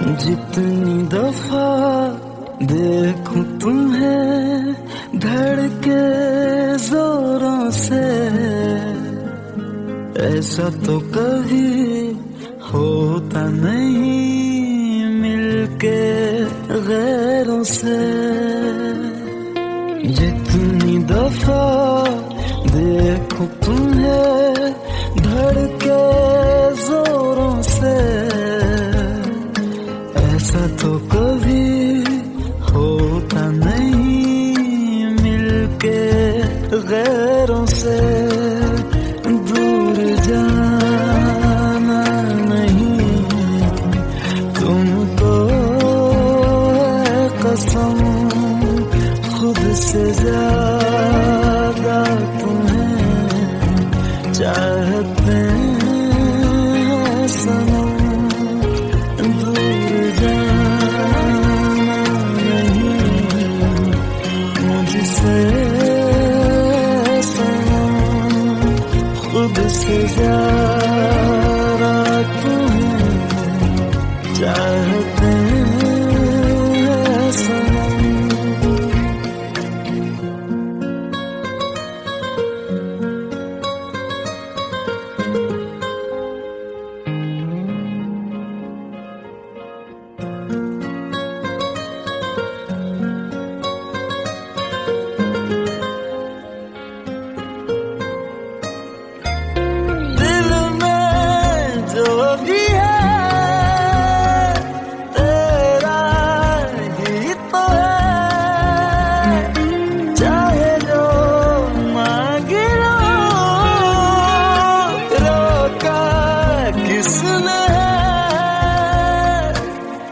जितनी दफा देखूं तुम्हें धड़के जोरों से, ऐसा तो कभी होता नहीं मिलके गैरों से। जितनी दफा देखूं तुम्हें धड़के जोरों से, ऐसा तो कभी होता नहीं मिलके गैरों से। दूर जाना नहीं तुमको है कसम, खुद से ज्यादा तुम्हें चाहते हैं सनम। दूर जाना नहीं मुझसे सनम, खुद से ज्यादा तुम्हें चाहते हैं सनम।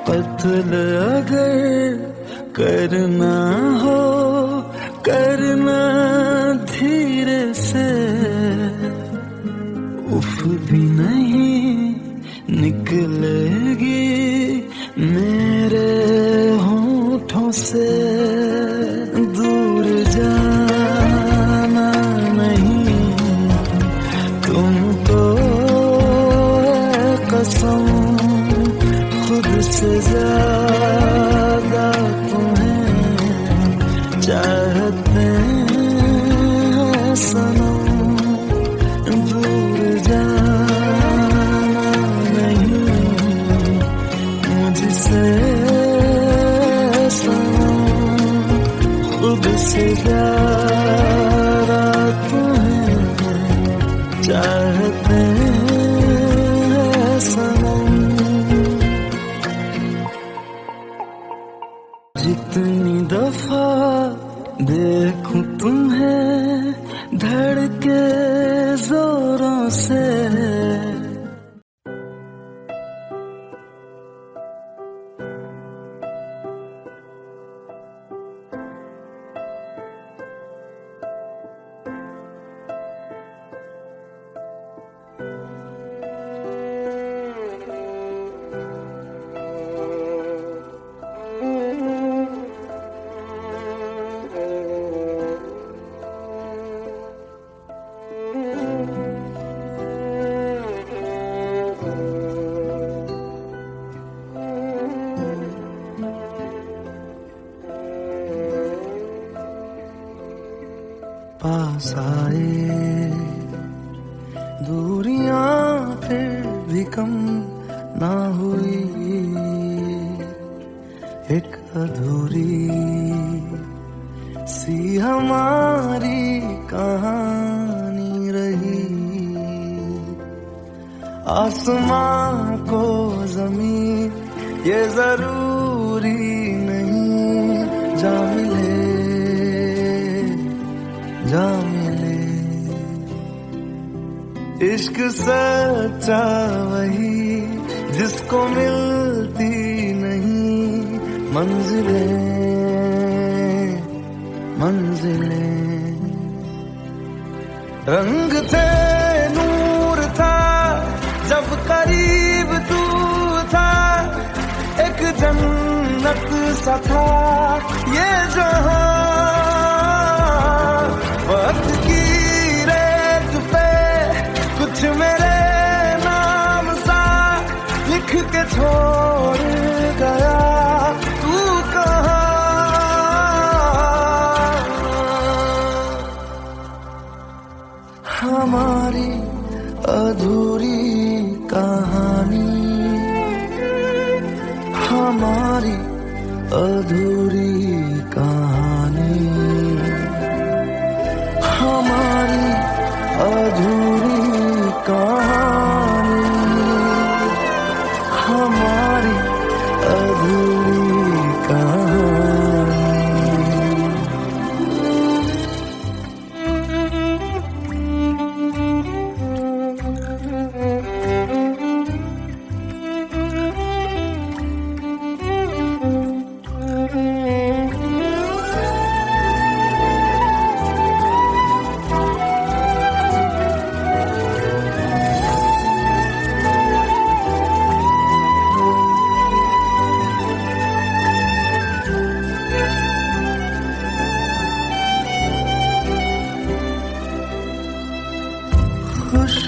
कत्ल अगर करना हो करना धीरे से, उफ भी नहीं निकलेगी मेरे होठों से। दूर जाना नहीं तुमको है कसम, खुद से ज्यादा तुम्हें चाहते हैं सनम। दूर जाना नहीं मुझसे सनम, खुद से ज्यादा तुम्हें चाहते हैं सनम। जितनी दफा देखूं तुम्हें धड़के जोरों से, पास आए दूरियां फिर भी कम ना हुई, एक अधूरी सी हमारी कहानी रही। आसमां को जमीन ये जरूरी नहीं, जा मिले जा मिले। इश्क सच्चा वही जिसको मिलती नहीं मंजिलें मंजिलें। रंग थे नूर था जब करीब तू था, एक जन्नत सा था ये जहां। वक्त की रेत पे कुछ मेरे नाम सा लिख के छोड़ हमारी अधूरी कहानी, हमारी अधूरी कहानी, हमारी अधूरी कहानी, हमारी अधूरी कहानी।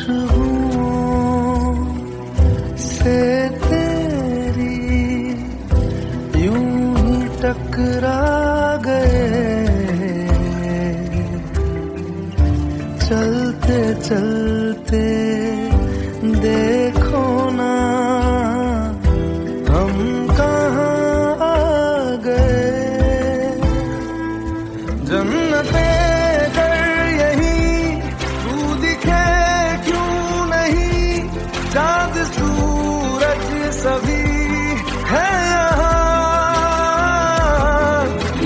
खुशबुओं से तेरी यूं ही टकरा गए, चलते चलते देखो ना हम कहाँ आ गए। जन्नते चाँद सूरज सभी है यहाँ,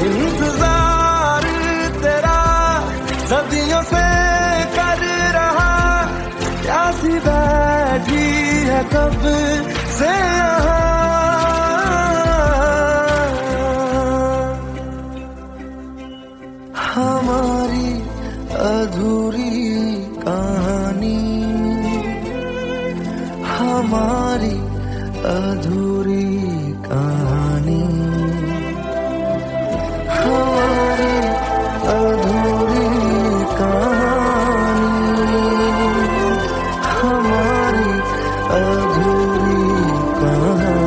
इंतजार तेरा सदियों से कर रहा, प्यासी बैठी है कब से यहाँ। हमारी अधूरी कहानी, हमारी अधूरी कहानी, हमारी अधूरी कहानी, हमारी अधूरी कहानी।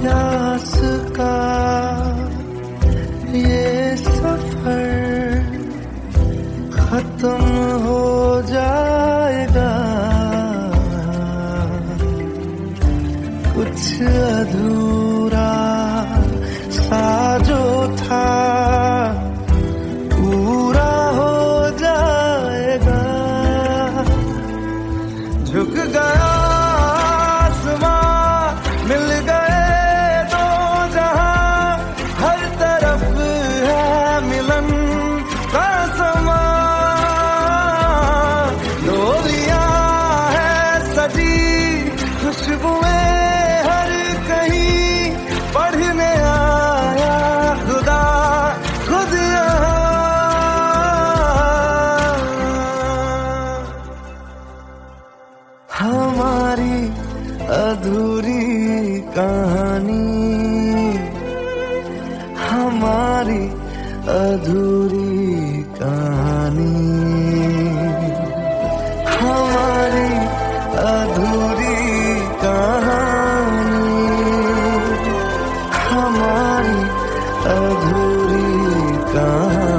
प्यास का ये सफर खत्म हो जाएगा, कुछ अधूरा सा जो था पूरा हो जाएगा। झुक गया आसमां, मिल गए दो जहां, हर तरफ है मिलन का समा। डोलियां है सजी, खुशबुएं हर कहीं, पढ़ने आया खुदा खुद यहाँ। हमारी अधूरी कहानी, हमारी अधूरी कहानी, हमारी अधूरी कहानी, हमारी अधूरी कहानी।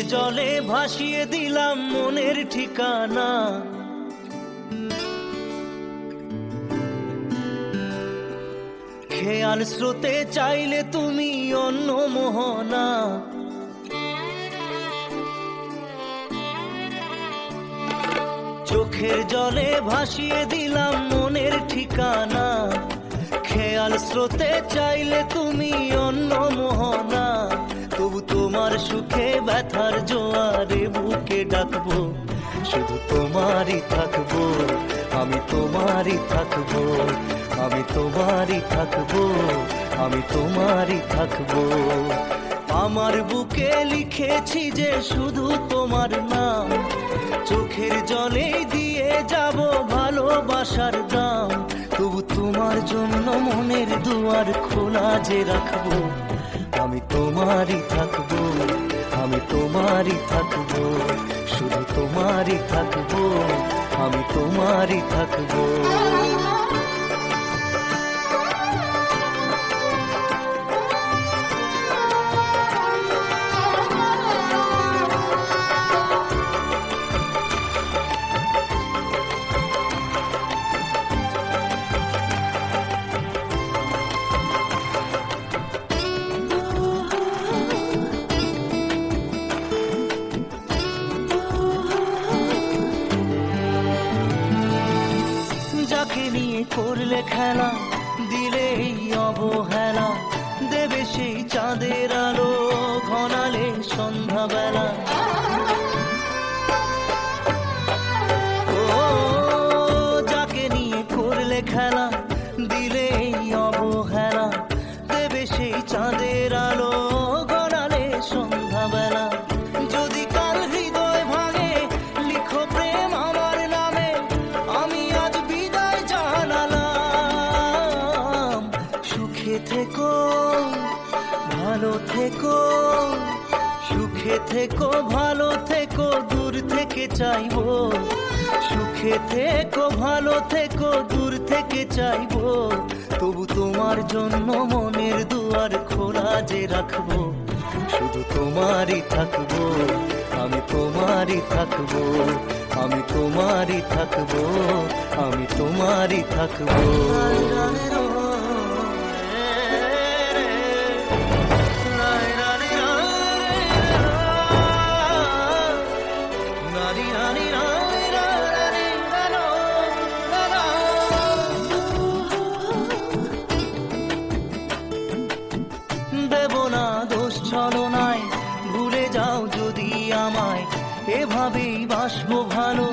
জলে ভাসিয়ে দিলাম মনের ঠিকানা, খেয়াল স্রোতে চাইলে তুমি অন্য মোহনা। চোখের জলে ভাসিয়ে দিলাম মনের ঠিকানা, খেয়াল স্রোতে চাইলে তুমি অন্য মোহনা। তবু তোমার সুখে ব্যথার জোয়ারে বুকে ডাকবো, শুধু তোমারই থাকবো, আমি তোমারই থাকবো, আমি তোমারই থাকবো, আমি তোমারই থাকবো। আমার বুকে লিখেছি যে শুধু তোমার নাম, চোখের জলে দিয়ে যাব ভালোবাসার দাম। তবু তোমার জন্য মনের দুয়ার খোলা যে রাখবো, আমি তোমারই থাকবো, আমি তোমারই থাকবো, শুধু তোমারই থাকবো, আমি তোমারই থাকবো। যাকে নিয়ে করলে খেলা, দিলে এই অবহেলা, দেবে সেই চাঁদের আলো ঘনালে সন্ধ্যাবেলা। ও যাকে নিয়ে করলে খেলা, দিলে এই অবহেলা, দেবে সেই চাঁদের আলো ঘনালে সন্ধ্যাবেলা। যদি কাল হৃদয় ভাঙে লিখো প্রেম আমার নামে, আমি আজ বিদায় জানালাম। সুখে থেকো ভালো থেকো, সুখে থেকো ভালো থেকো, দূর থেকে চাইবো। সুখে থেকো ভালো থেকো, দূর থেকে চাইবো। তবু তোমার জন্য মনের দুয়ার খোলা যে রাখবো, শুধু তোমারই থাকবো, আমি তোমারই থাকবো, আমি তোমারই থাকবো, আমি তোমারই থাকবো। দেব না দোষ ছলনায়, ভুলে যাও যদি আমায়, এভাবেই বাসবো ভালো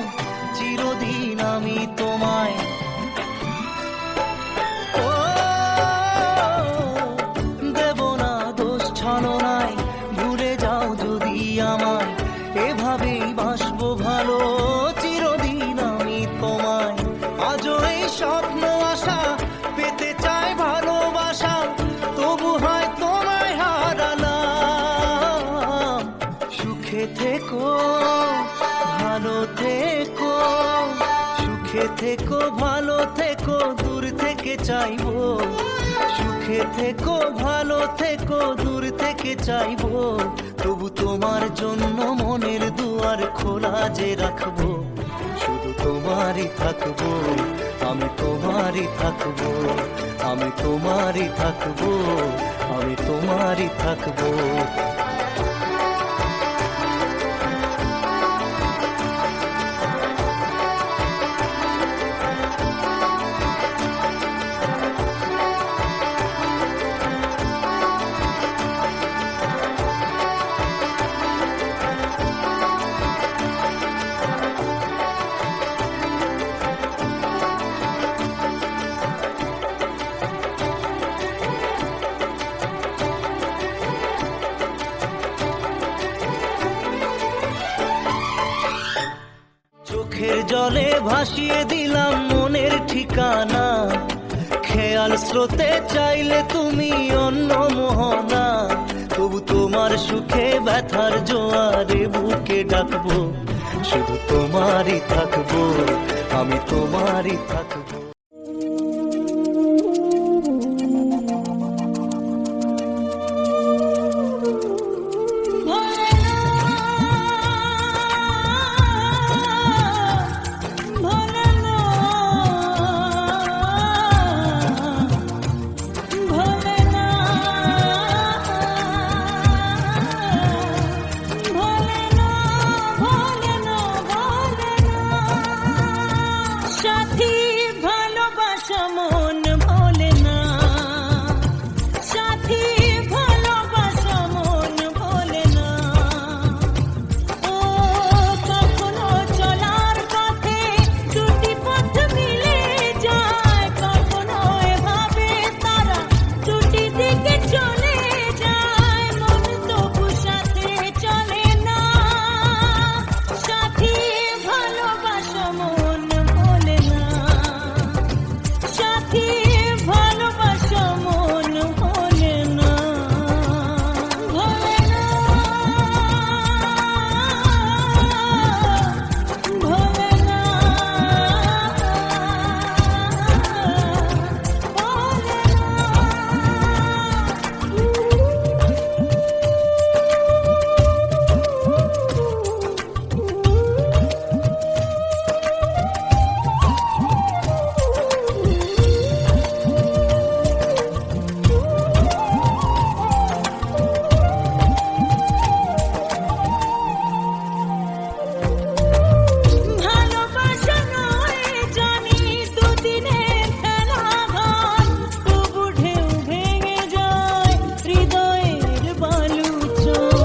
চিরদিন আমি তোমায়। ও দেব না দোষ ছলনায়, ভুলে যাও যদি আমায়, এভাবেই বাসবো ভালো চিরদিন আমি তোমায়। আজও এই স্বপ্ন আশা পেতে চাই ভালোবাসা, তবু হয় তোমায় হারালাম। সুখে থেকো ভালো থেকো, সুখে থেকো ভালো থেকো, দূর থেকে চাইবো। সুখে থেকো ভালো থেকো, দূর থেকে চাইবো। তবু তোমার জন্য মনের দুয়ার খোলা যে রাখবো, শুধু তোমারই থাকবো, আমি তোমারই থাকবো, আমি তোমারই থাকবো, আমি তোমারই থাকবো। চোখের জলে ভাসিয়ে দিলাম মনের ঠিকানা, খেয়াল স্রোতে চাইলে তুমি অন্য মোহনা। তবু তোমার সুখে ব্যথার জোয়ারে বুকে ডাকবো, শুধু তোমারই থাকবো, আমি তোমারই থাকবো। ভোলেনাথ সাথী ভালোবাসা মন ভোলে না, ভোলে না, ভোলে না, ভালোবাসা নয় জানি দুদিনের খেলা ঘর, তবু ঢেউ ভেঙে যায় হৃদয়ের বালুচর।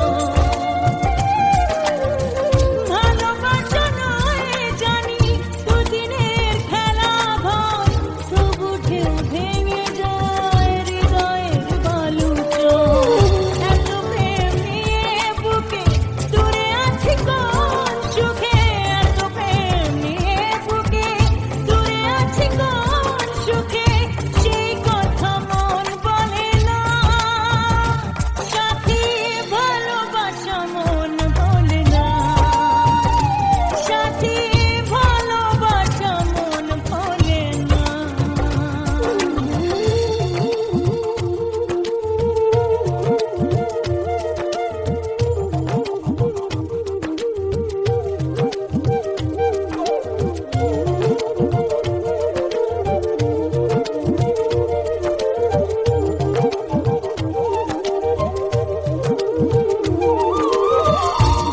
ভালোবাসা নয় জানি দুদিনের খেলা ঘর, তবু ঢেউ ভেঙে যায় হৃদয়ের বালুচর। এত প্রেম নিয়ে বুকে দূরে আছি কোন সুখে, এত প্রেম নিয়ে বুকে দূরে আছি কোন সুখে, সেই কথা মন বলে না। সাথী ভালোবাসা মন বলে না, সাথী ভালোবাসা মন বলে না।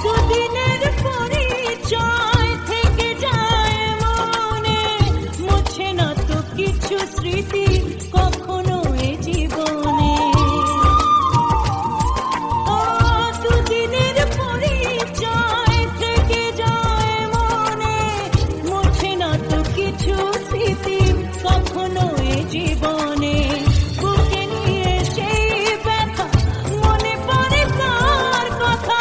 দুদিনের পরিচয় থেকে যায় মনে, মুছে না তো কিছু স্মৃতি কখনো এ জীবনে। ও দুদিনের পরিচয় থেকে যায় মনে, মুছে না তো কিছু স্মৃতি কখনো এ জীবনে। বুকে নিয়ে সেই ব্যথা মনে পড়ে তার কথা,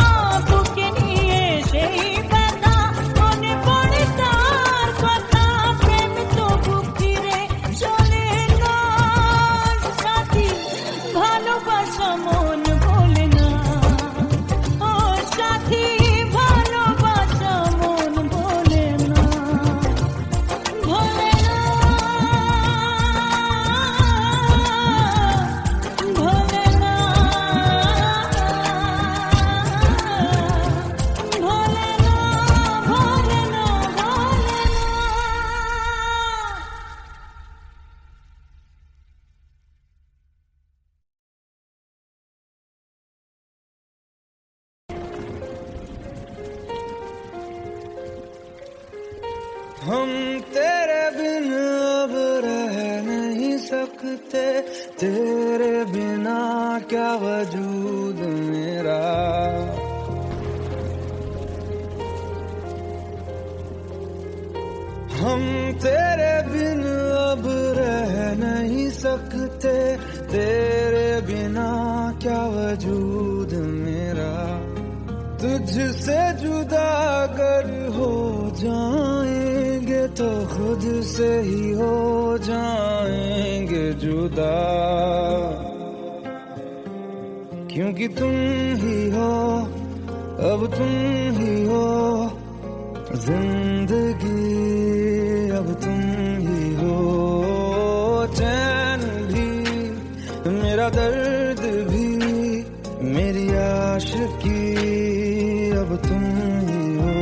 বুকে নিয়ে সেই ব্যথা মনে পড়ে তার কথা। প্রেম তো বুক ফিরে চলে না, সাথী ভালোবাসা মন বলে না। ও সাথী ভালোবাসা মন বলে না, ভোলে না, ভোলে না, ভোলে না, ভোলে না, ভোলে না। हम तेरे बिन अब रह नहीं सकते, तेरे बिना क्या वजूद मेरा। हम तेरे बिन अब रह नहीं सकते, तेरे बिना क्या वजूद मेरा। तुझसे जुदा अगर हो जाएंगे तो खुद से ही हो जाएंगे जुदा, क्योंकि तुम ही हो, अब तुम ही हो जिंदगी, अब तुम ही हो चैन भी, मेरा दर्द भी, मेरी आशिकी, अब तुम ही हो।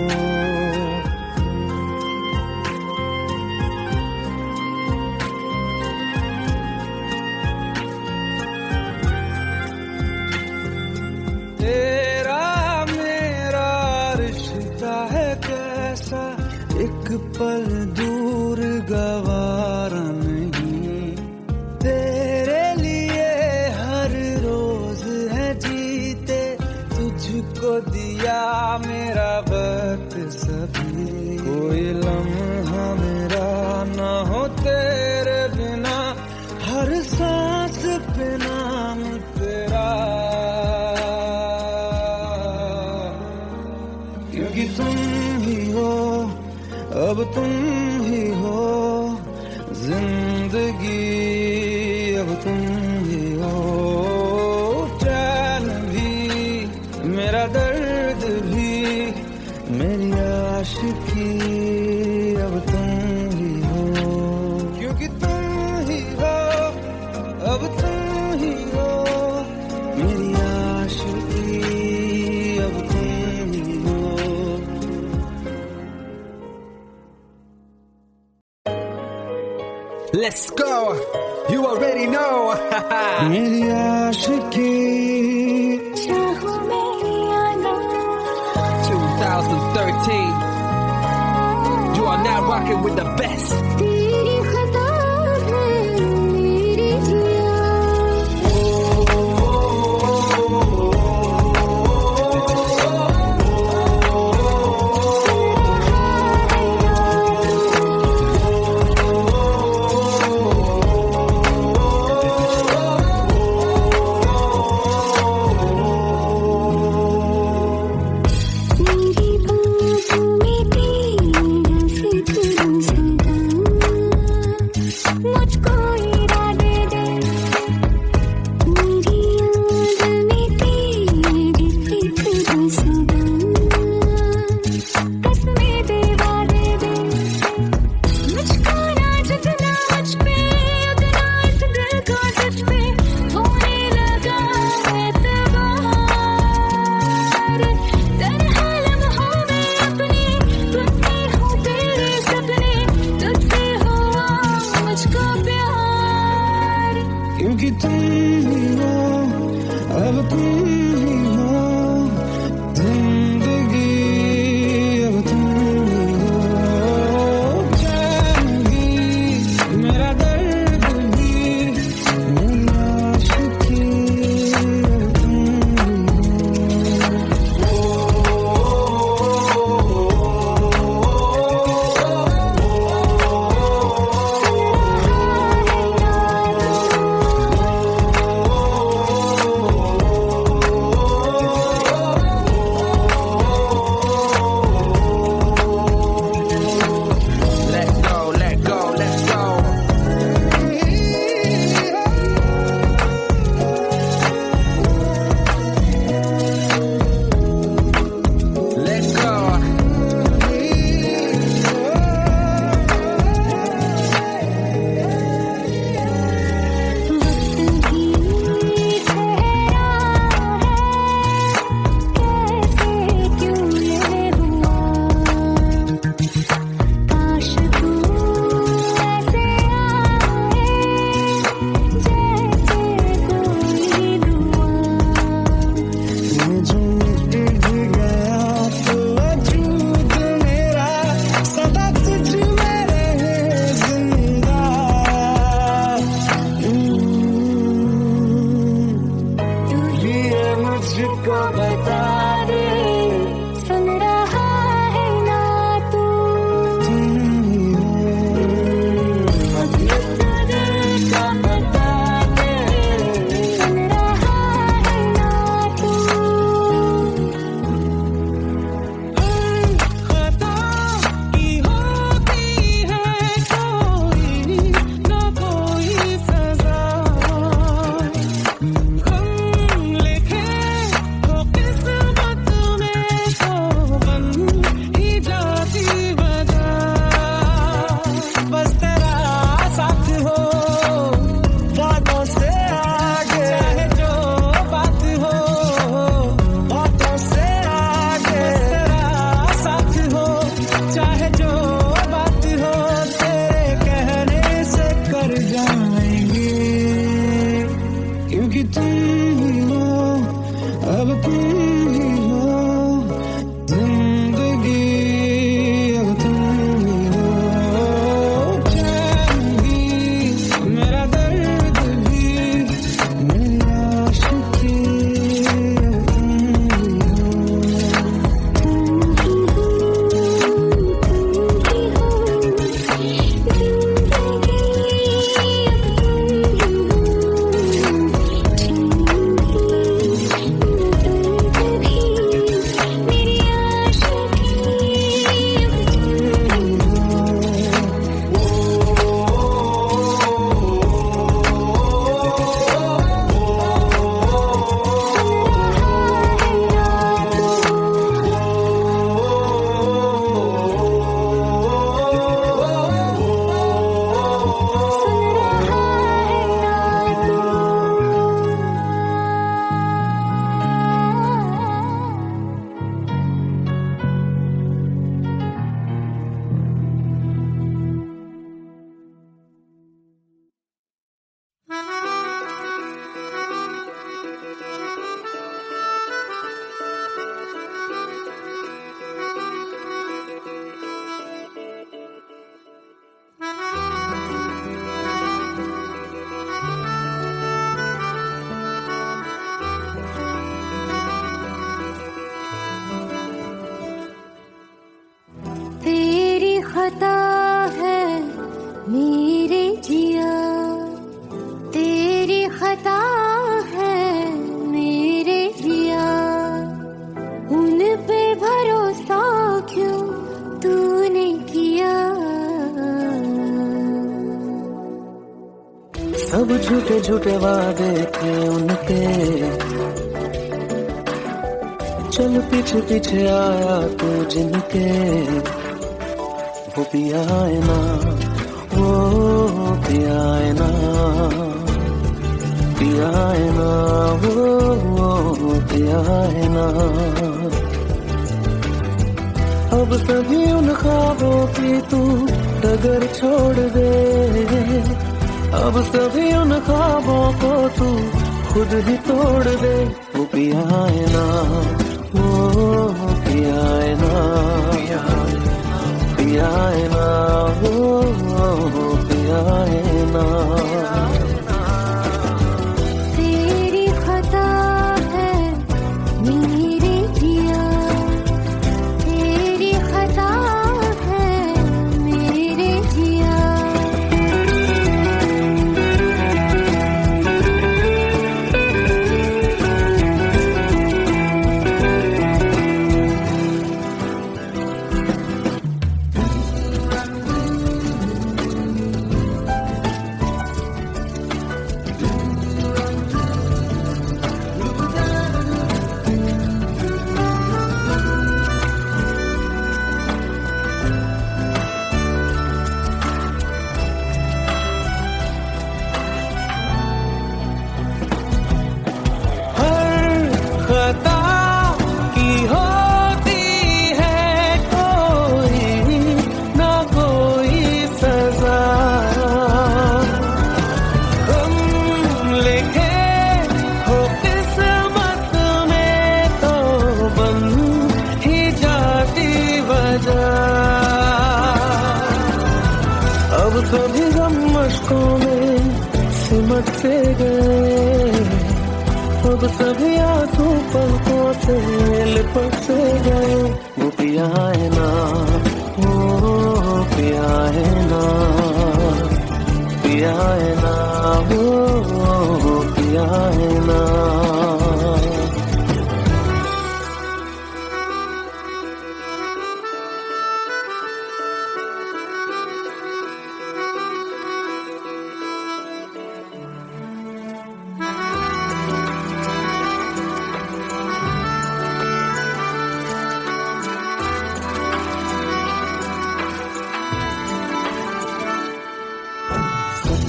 तेरा मेरा रिश्ता है कैसा, एक पल दूर गवारा नहीं। तेरे लिए हर रोज है जीते, तुझको दिया मेरा वक्त सभी। कोई लम्हा मेरा ना हो तेरे बिना, हर सांस पे नाम तेरा, क्योंकि तुम ही हो, अब तुम ही हो जिंदगी। जिंदगी अब तुम ही हो, चैन भी मेरा दर्द भी मेरी आशिकी अब तुम ही हो, क्योंकि तुम ही हो अब तुम ही हो, मेरी आशिकी अब तुम ही हो। Let's go. You already know. मेरी आशिकी चाहो मेरी आना 2013. You are now rocking with the best. तेरी खता है मेरी जिया मेरी बातों में तेरा फिक्र सदा मुझको इरादे दे मेरी याद में तेरी फिक्र सदा कसमें दे वादे दे मुझको ना जितना मुझ पे उतना इस दिल को तुझ पे होने लगा एतबार तन्हा लम्हों में अपने बुनती हूँ तेरे सपने तुझसे हुआ मुझको प्यार क्योंकि तुम ही हो अब तुम ही हो, जिंदगी अब तुम ही हो, चैन भी मेरा दर्द भी मेरी आशिकी अब तुम ही Let go, let go, let's go. Let's go. वक्त भी ठहरा है कैसे क्यों ये हुआ काश तू ऐसे आए जैसे कोई दुआ मैं जो मिट गया तो वजूद मेरा सदा तुझ में रहे जिंदा। तू ये मुझको बता दे सुन रहा है ना तू तुम ही हो, दिल का बता दे सुन रहा है ना तू खता की होती है कोई ना कोई सजा, हम लिखे तो किस्मत में तो बन ही जाती वजह, बस तेरा साथ हो बातों से आगे, चाहे जो बात हो बातों से आगे, तेरा साथ हो चाहे जो बात हो, तेरे कहने से कर जाएंगे, क्योंकि तुम ही हो अब तुम ही हो, जिंदगी अब तुम ही हो, चैन भी मेरा दर्द भी मेरी आशिकी अब तुम ही जिंदगी खता है मेरे जिया, तेरी खता है मेरे जिया, उन पे भरोसा क्यों तूने किया। सब झूठे झूठे वादे थे उनके, चल पीछे पीछे आया तू जिनके, वो पिया है ना, वो पिया है ना, पिया है ना, वो पिया है ना। अब सभी उन ख्वाबों की तू डगर छोड़ दे, अब सभी उन ख्वाबों को तू खुद ही तोड़ दे। वो पिया है ना, वो पिया है ना, पिया है ना, वो पिया है ना। तेरी खता है मेरे जिया, तेरी खता है मेरे जिया। खता की होती है कोई ना कोई सजा, हम लिखे हो किस्मत में तो बन ही जाती वजह। अब सभी गम मशकों में सिमट से गए, अब सभी आंसू पलकों से लिपट से गए। वो पिया है ना, वो पिया है ना, पिया है ना, वो पिया है ना।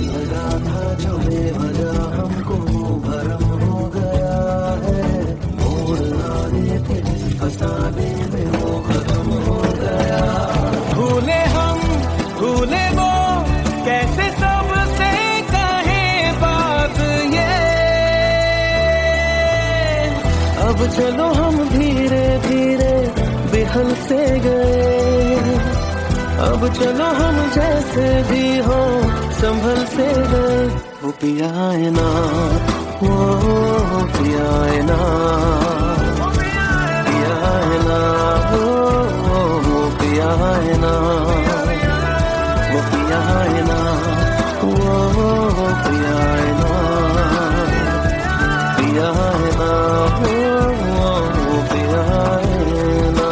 लगा था जो बेवजह हमको भरम हो गया है, मोड़ लाने थे जिस फसाने में वो खत्म हो गया। भूले हम भूले वो कैसे सबसे कहे बात ये, अब चलो हम धीरे धीरे बिहल से गए, अब चलो हम जैसे भी हो संभल से गए। वो पिया है ना, वो पिया है ना, पिया है ना, वो पिया है ना, वो पिया है ना, वो पिया है ना, पिया है ना, वो पिया है ना।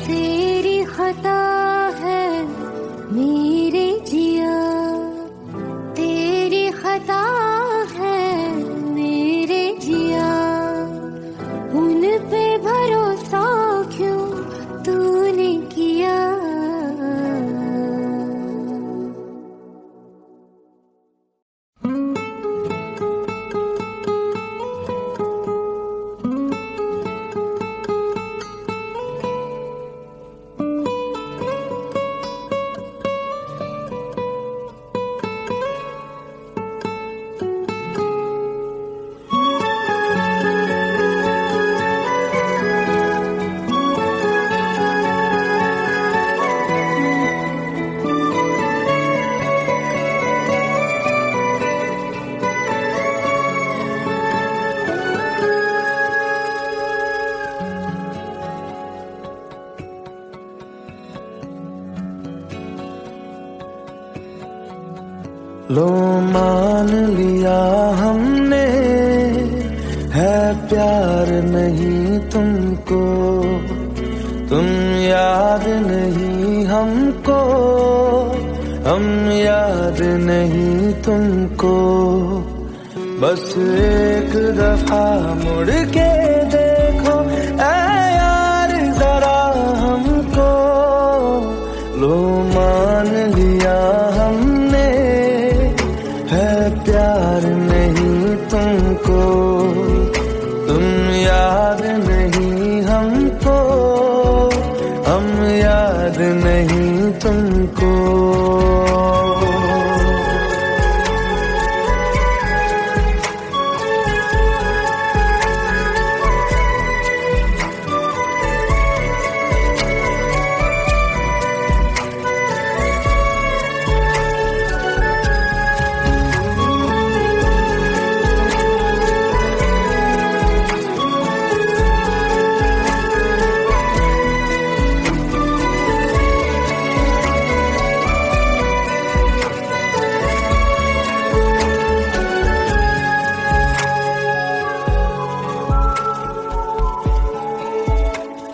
तेरी खता है मेरे जिया, तेरी खता है मेरे जिया, उन पे भरोसा क्यों तूने किया। लो मान लिया हमने, है प्यार नहीं तुमको, तुम याद नहीं हमको, हम याद नहीं तुमको। बस एक दफा मुड़ के देखो ऐ यार जरा हमको, लो मान लिया हमने, है प्यार नहीं तुमको, तुम याद नहीं हमको, हम याद नहीं तुमको।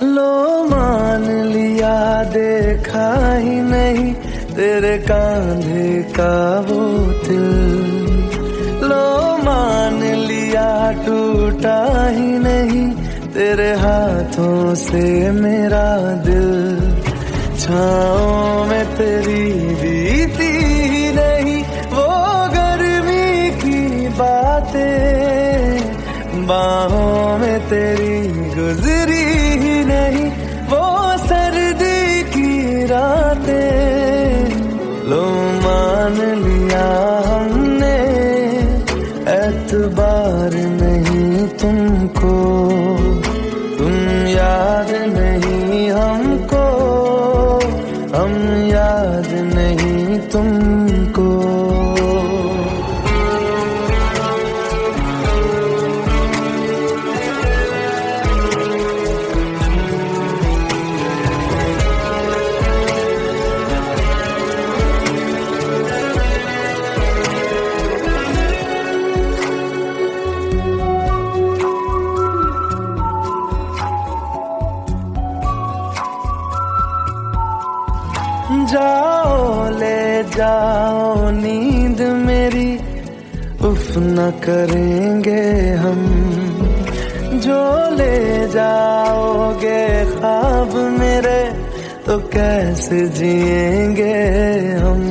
लो मान लिया देखा ही नहीं तेरे कांधे का वो दिल, लो मान लिया टूटा ही नहीं तेरे हाथों से मेरा दिल। छाँव में तेरी बीती ही नहीं वो गर्मी की बातें, बाहों में तेरी गुजरी ही नहीं वो सर्दी की रातें। लो मान लिया हमने, एतबार नहीं तुमको, तुम याद नहीं हमको, हम याद नहीं तुमको। जाओ ले जाओ नींद मेरी, उफ न करेंगे हम, जो ले जाओगे ख्वाब मेरे तो कैसे जिएंगे हम।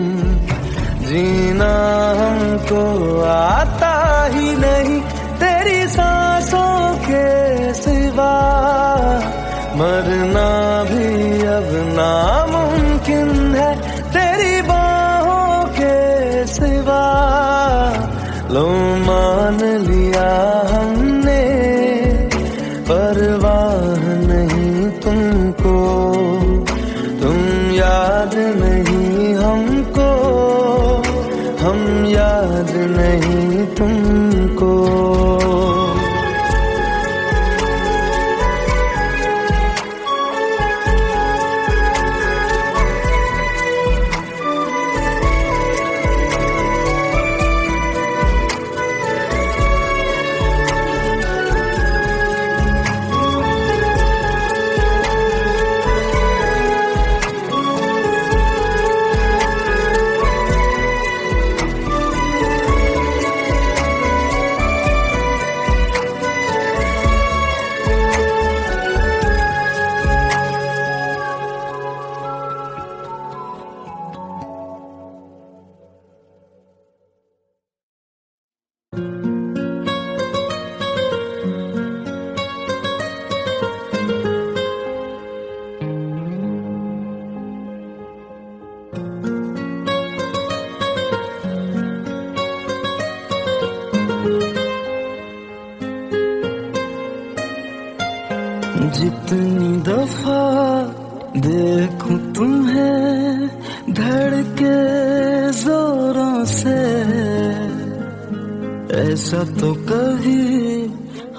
जीना हमको आता ही नहीं तेरी सांसों के सिवा, मरना भी अब नामुमकिन है तेरी बाहों के सिवा। लो मान लिया हमने, परवाह नहीं तुमको, तुम याद नहीं हमको, हम याद नहीं तुमको। जितनी दफा देखूं तुम्हें धड़के जोरों से, ऐसा तो कभी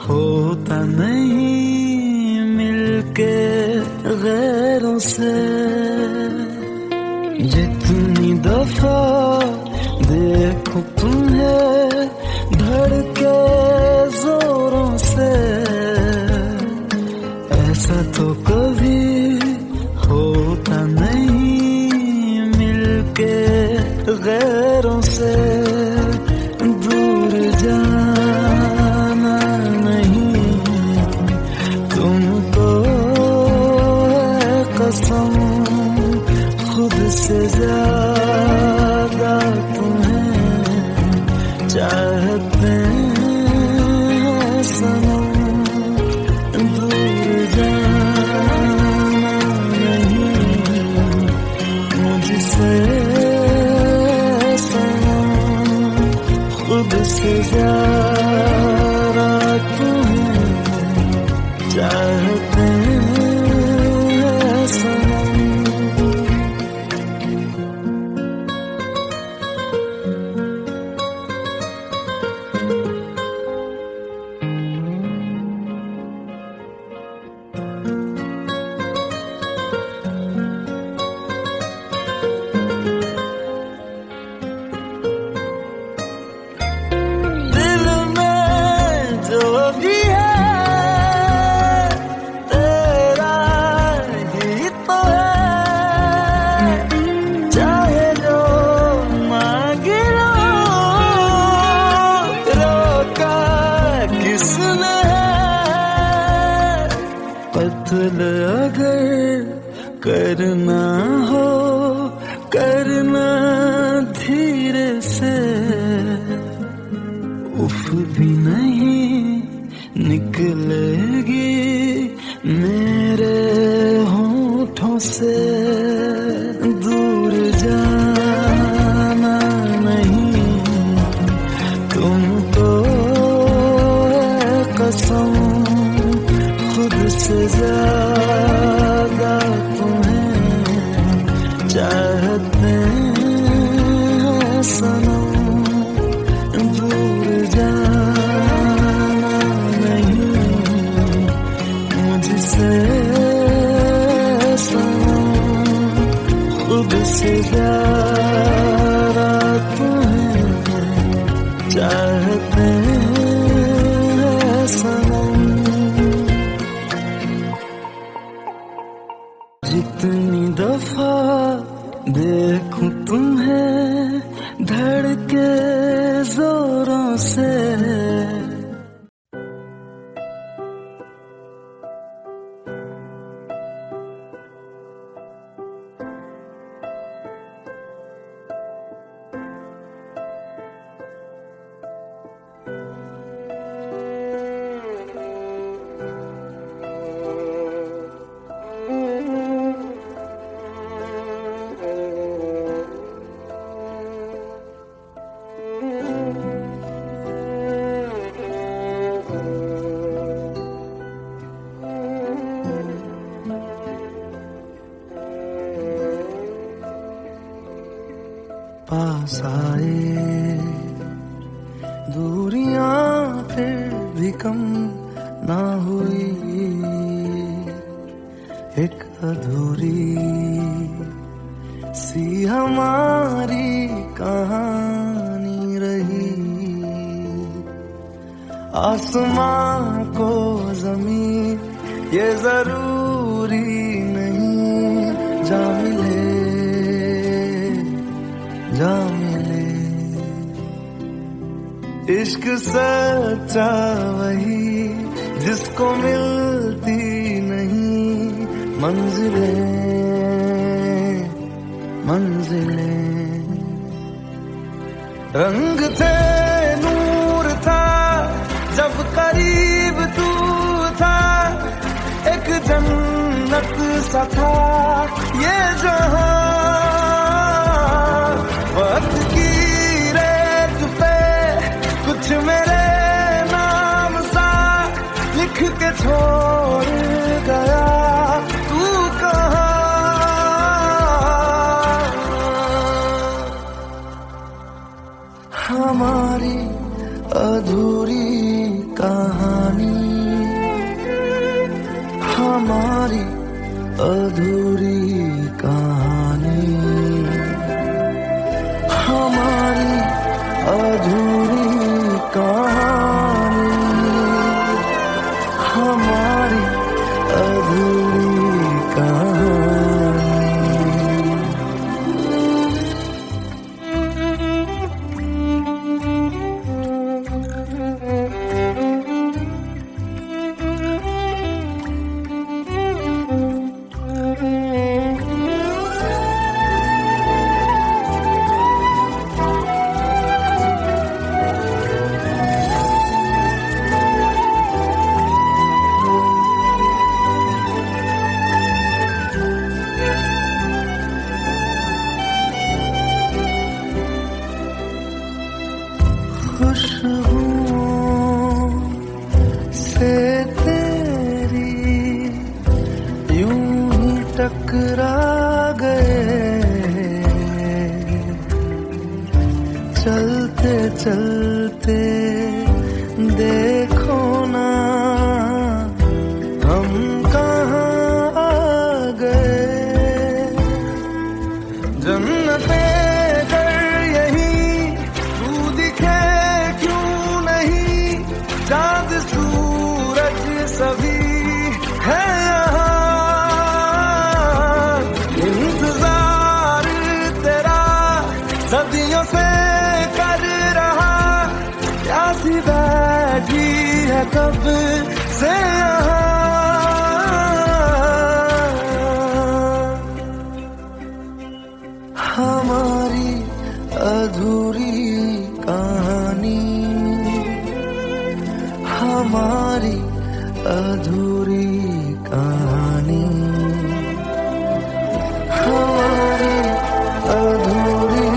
होता नहीं मिलके गैरों से। जितनी दफा देख से दूर जाना नहीं, तुमको है कसम खुद से ज्यादा तुम्हें चाहते हैं सनम। दूर जाना नहीं मुझसे सनम, खुद से ज्यादा तुम्हें चाहते हैं सनम। दिल में जो भी है तेरा ही तो है, चाहे जो मांगे लो, रोका किसने है। कत्ल अगर करना हो करना धीरे से, उफ भी नहीं निकलेगी मेरे होठों से। दूर जाना नहीं, तुमको है कसम खुद से ज्यादा तुम्हें चाहते हैं सनम। दूर जाना नहीं मुझसे सनम, खुद से ज्यादा तुम्हें चाहते हैं सनम। जितनी दफा देखूं तुम्हें धड़के जोरों से, पास आए दूरियां फिर भी कम ना हुई, एक अधूरी सी हमारी कहानी रही। आसमां को जमीन ये जरूरी नहीं, जा मिले जा मिले। इश्क सच्चा वही जिसको मिलती नहीं मंजिलें मंजिलें। रंग थे नूर था जब करीब तू था, एक जन्नत सा था ये जहां। वक्त की रेत पे कुछ मेरे नाम सा लिख के छोड़ गया तू कहाँ। हमारी अधूरी कहानी, हमारी अधूरी कहानी, हमारी अधूरी कहानी, हमारी अधूरी कहानी। खुशबुओं से तेरी यूं ही टकरा गए, चलते चलते देखो ना हम कहाँ आ गए। जन्नते कर यही तू दिखे क्यों नहीं, चाँद सूरज सभी है यहाँ। इंतजार तेरा सदियों से कर रहा, प्यासी बैठी है कब से यहाँ। हमारी अधूरी कहानी, हमारी अधूरी कहानी, हमारी अधूरी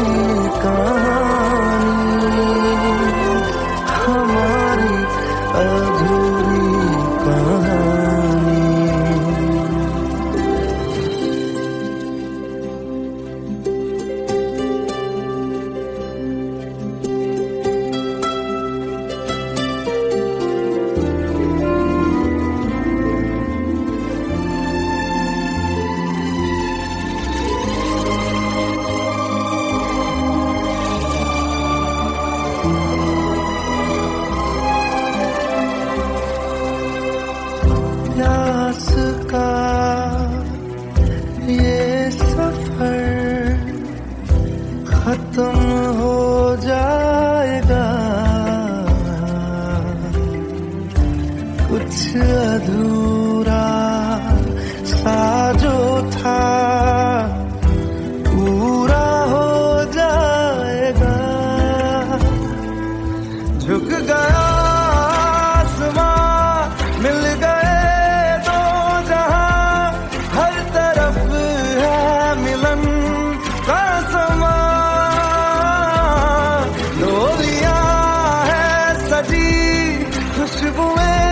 कहानी, हमारी अधूरी कहानी। प्यास का ये सफर खत्म हो जाएगा, कुछ अधूरा सा जो था पूरा हो जाएगा। झुक गया आसमां, मिल गए दो जहां, हर तरफ है मिलन का समा। डोलियां है सजी खुशबुएं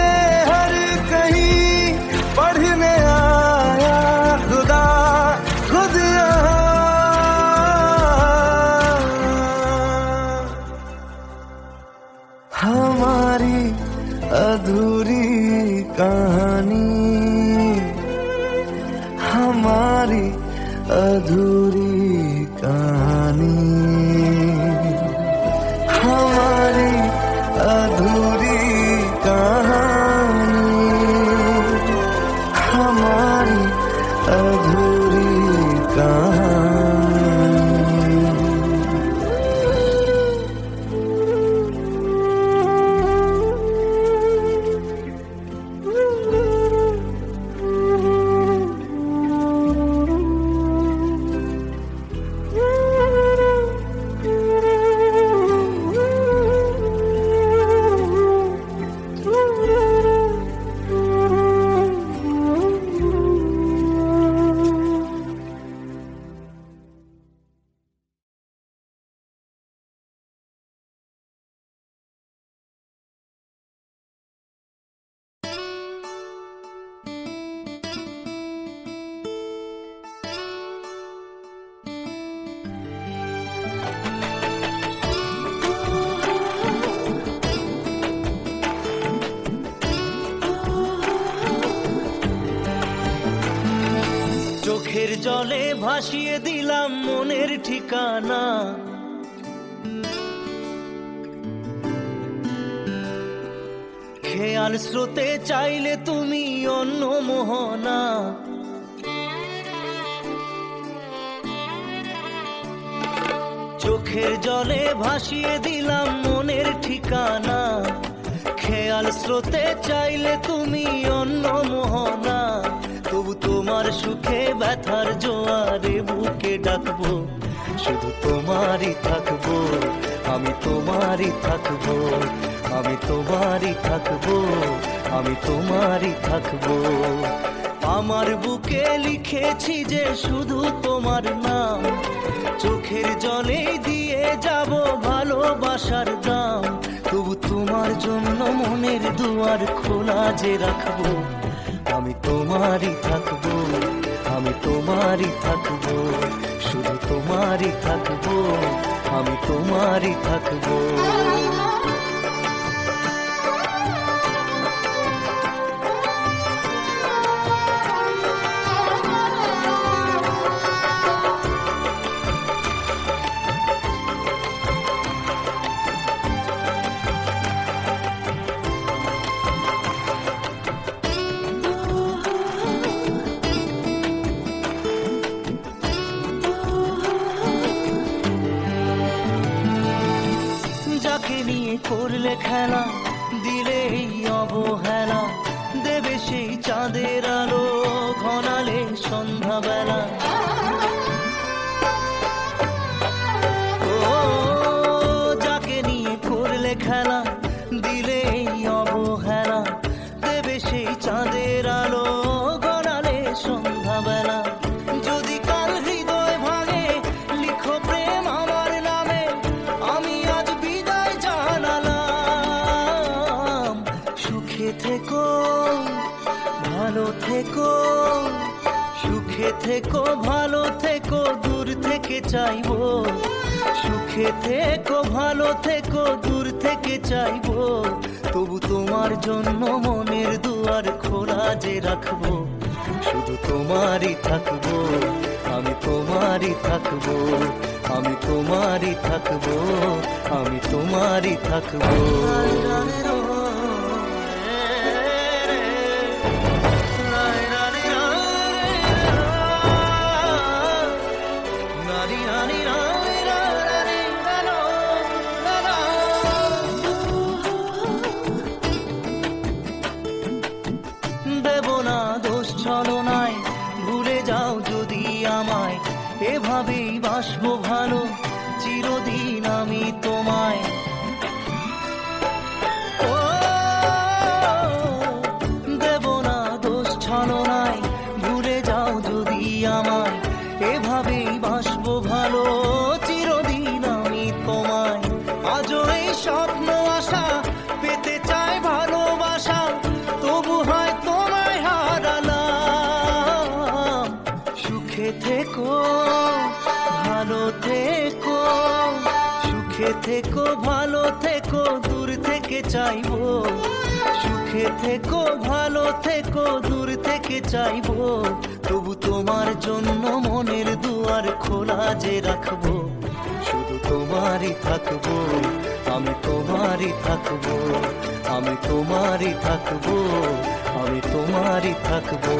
हर कहीं, पढ़ने आया खुदा खुद यहाँ। हमारी अधूरी कहानी, हमारी अधूरी कहानी, हमारी अधूरी कहानी, हमारी अधूरी कहानी। চোখের জলে ভাসিয়ে দিলাম মনের ঠিকানা, খেয়াল স্রোতে চাইলে তুমি অন্য মোহনা। চোখের জলে ভাসিয়ে দিলাম মনের ঠিকানা, খেয়াল স্রোতে চাইলে তুমি অন্য মোহনা। তবু তোমার সুখে ব্যথার জোয়ারে বুকে ডাকবো, শুধু তোমারই থাকবো, আমি তোমারই থাকবো, আমি তোমারই থাকবো, আমি তোমারই থাকবো। আমার বুকে লিখেছি যে শুধু তোমার নাম, চোখের জলে দিয়ে যাব ভালোবাসার দাম। তোমার জন্য মনের দুয়ার খোলা যে রাখবো, আমি তোমারই থাকবো, আমি তোমারই থাকবো, শুধু তোমারই থাকবো, আমি তোমারই থাকবো। যাকে নিয়ে করলে খেলা, দিলে এই অবহেলা, দেবে সেই চাঁদের আলো ঘনালে সন্ধ্যাবেলা। ও যাকে নিয়ে করলে খেলা, দিলে এই অবহেলা, দেবে সেই চাঁদের আলো ঘনালে সন্ধ্যাবেলা। যদি কাল হৃদয় ভাঙে, লিখো প্রেম আমার নামে, আমি আজ বিদায় জানালাম। সুখে থেকো, ভালো থেকো, সুখে থেকো, ভালো থেকো, দূর থেকে চাইবো। সুখে থেকো, ভালো থেকো, দূর থেকে চাইবো। তবু তোমার জন্য মনের দুয়ার খোলা যে রাখবো, শুধু তোমারই থাকবো, আমি তোমারই থাকবো, আমি তোমারই থাকবো, আমি তোমারই থাকবো। দেব না দোষ ছলনায়, ভুলে যাও যদি আমায়, এভাবেই বাসবো ভালো চিরদিন আমি তোমায়। ও দেব না দোষ ছলনায়, ভুলে যাও যদি আমায়, এভাবেই বাসবো ভালো চিরদিন আমি তোমায়। আজও এই স্বপ্ন আশা পেতে চাই ভালোবাসা, তবু হয় তোমায় হারালাম। সুখে থেকো, ভালো থেকো, সুখে থেকো, ভালো থেকো, দূর থেকে চাইবো। সুখে থেকো, ভালো থেকো, দূর থেকে চাইবো। তবু তোমার জন্য মনের দুয়ার খোলা যে রাখবো, শুধু তোমারই থাকবো, আমি তোমারই থাকবো, আমি তোমারই থাকবো, আমি তোমারই থাকবো।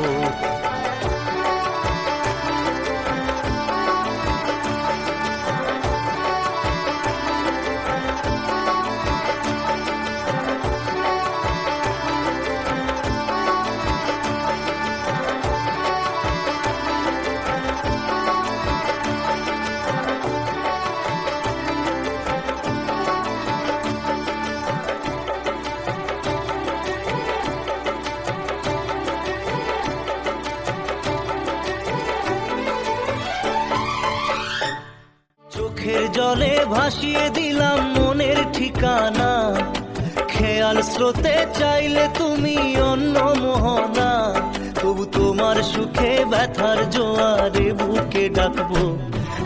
চোখের জলে ভাসিয়ে দিলাম মনের ঠিকানা, খেয়াল স্রোতে চাইলে তুমি অন্য মোহনা। তবু তোমার সুখে ব্যথার জোয়ারে বুকে ডাকবো,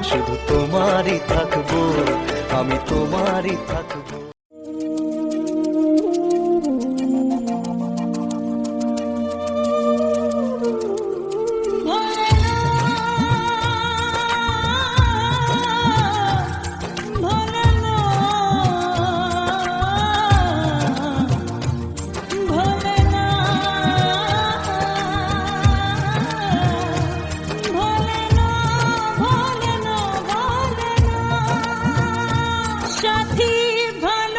শুধু তোমারই থাকবো, আমি তোমারই থাকবো। সাথী ভালো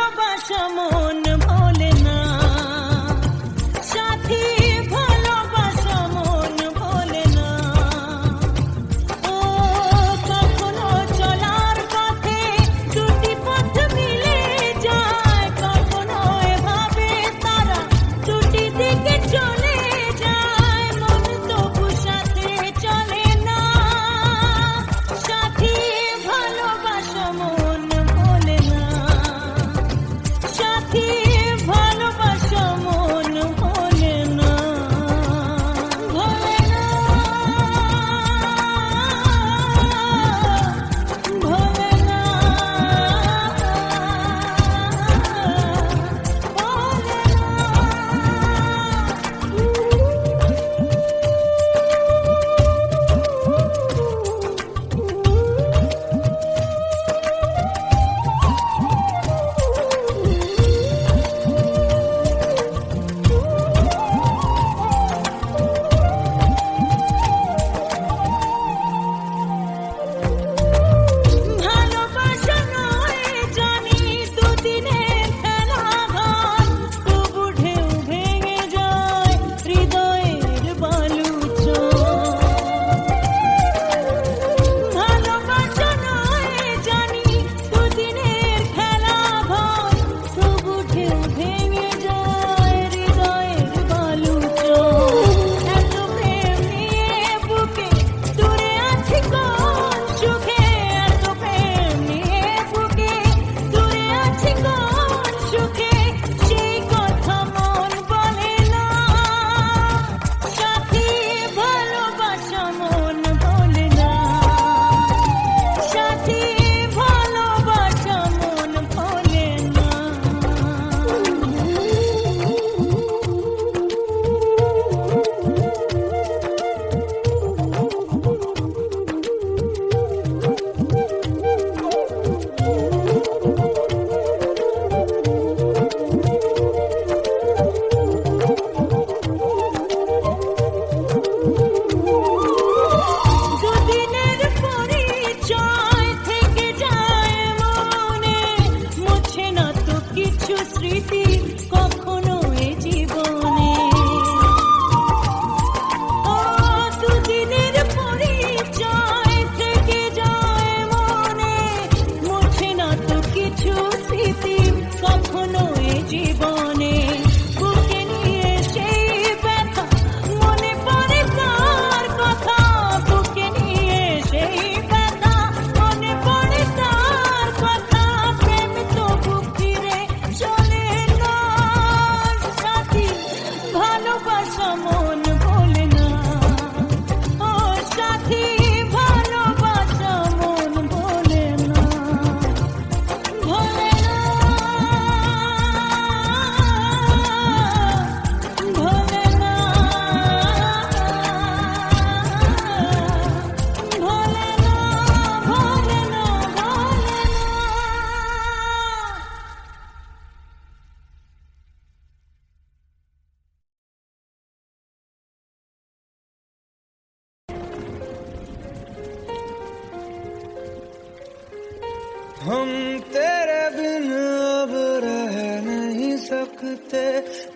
हम तेरे बिन अब रह नहीं सकते,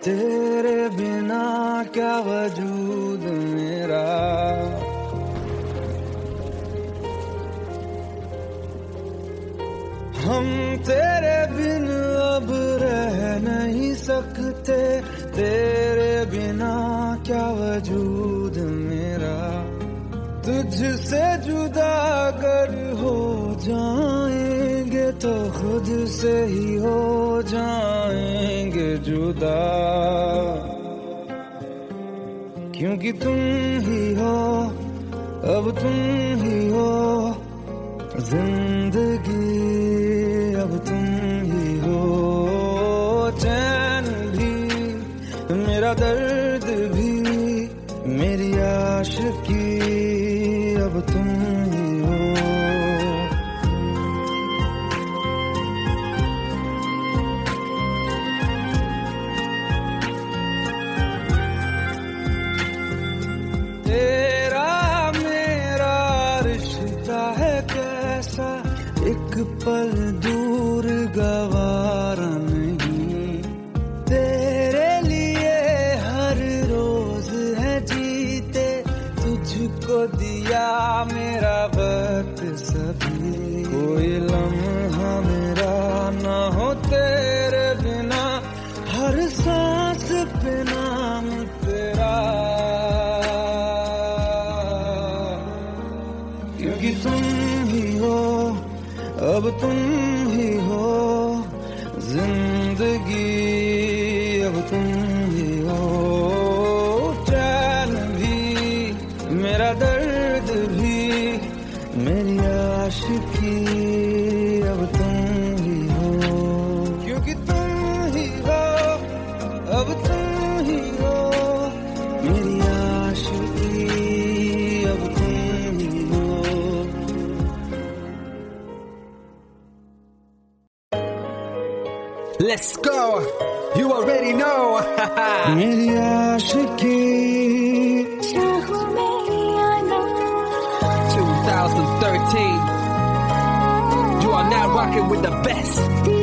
तेरे बिना क्या वजूद मेरा। हम तेरे बिन अब रह नहीं सकते, तेरे बिना क्या वजूद मेरा। तुझसे जुदा अगर हो जाएंगे तो खुद से ही हो जाएंगे जुदा, क्योंकि तुम ही हो, अब तुम ही हो जिंदगी, अब तुम ही हो चैन भी, मेरा दर्द भी, मेरी आशिकी, अब तुम ही हो। तेरा मेरा रिश्ता है कैसा, एक पल दूर गवारा नहीं। तेरे लिए हर रोज है जीते, तुझको दिया मेरा वक्त सभी। कोई लम्हा मेरा ना हो तेरे बिना, हर सांस पे नाम तेरा, क्योंकि तुम ही हो, अब तुम ही हो जिंदगी, अब तुम ही हो चैन भी, मेरा दर्द भी, मेरी आशिकी, अब तुम ही हो, क्योंकि तुम ही हो, अब तुम ही हो मेरी आशिकी, अब तुम ही हो। Let's go. You already know. मेरी आशिकी, चाहो मेरी आना 2013. You are now rocking with the best.